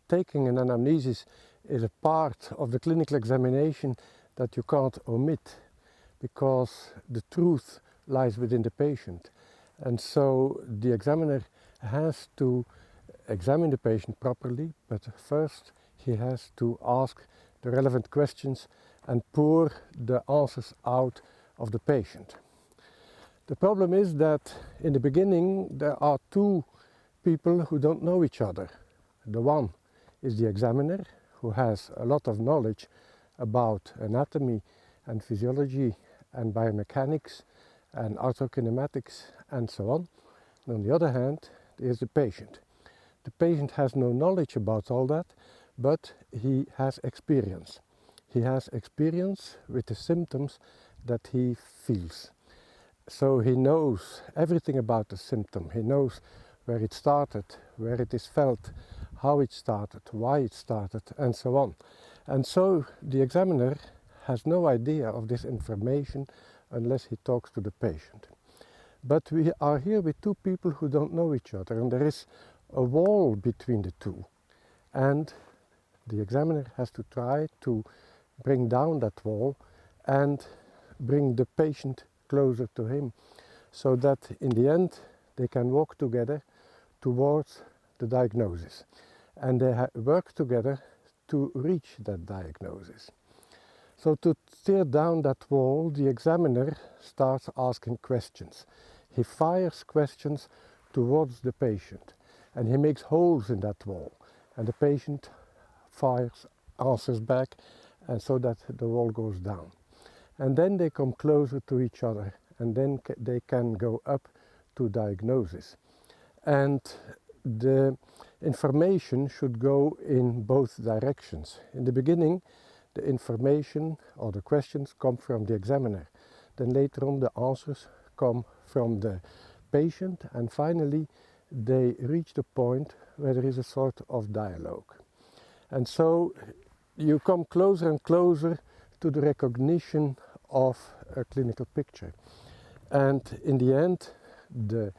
taking an anamnesis is a part of the clinical examination that you can't omit, because the truth lies within the patient. And so the examiner has to examine the patient properly, but first he has to ask the relevant questions and pour the answers out of the patient. The problem is that in the beginning there are two people who don't know each other. The one is the examiner, who has a lot of knowledge about anatomy and physiology and biomechanics and orthokinematics and so on. And on the other hand, there is the patient. The patient has no knowledge about all that, but he has experience. He has experience with the symptoms that he feels. So he knows everything about the symptom. He knows where it started, where it is felt, how it started, why it started, and so on. And so the examiner has no idea of this information unless he talks to the patient. But we are here with two people who don't know each other, and there is a wall between the two. And the examiner has to try to bring down that wall and bring the patient closer to him, so that in the end they can walk together towards the diagnosis. And they work together to reach that diagnosis. So to tear down that wall, the examiner starts asking questions. He fires questions towards the patient, and he makes holes in that wall, and the patient fires answers back, and so that the wall goes down. And then they come closer to each other, and then they can go up to diagnosis. And the information should go in both directions. In the beginning, the information or the questions come from the examiner. Then later on the answers come from the patient, and finally they reach the point where there is a sort of dialogue. And so you come closer and closer to the recognition of a clinical picture. And in the end, the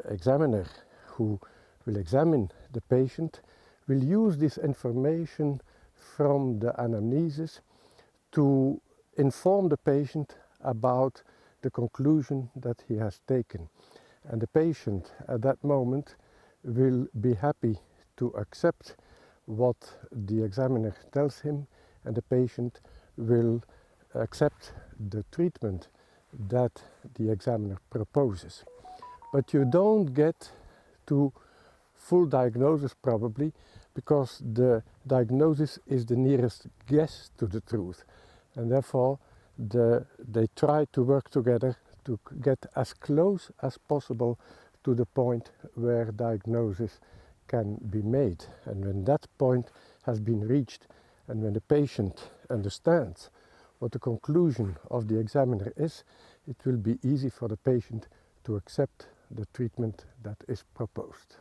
examiner who will examine the patient will use this information from the anamnesis to inform the patient about the conclusion that he has taken. And the patient at that moment will be happy to accept what the examiner tells him, and the patient will accept the treatment that the examiner proposes. But you don't get to full diagnosis probably, because the diagnosis is the nearest guess to the truth, and therefore they try to work together to get as close as possible to the point where diagnosis can be made. And when that point has been reached, and when the patient understands what the conclusion of the examiner is, it will be easy for the patient to accept the treatment that is proposed.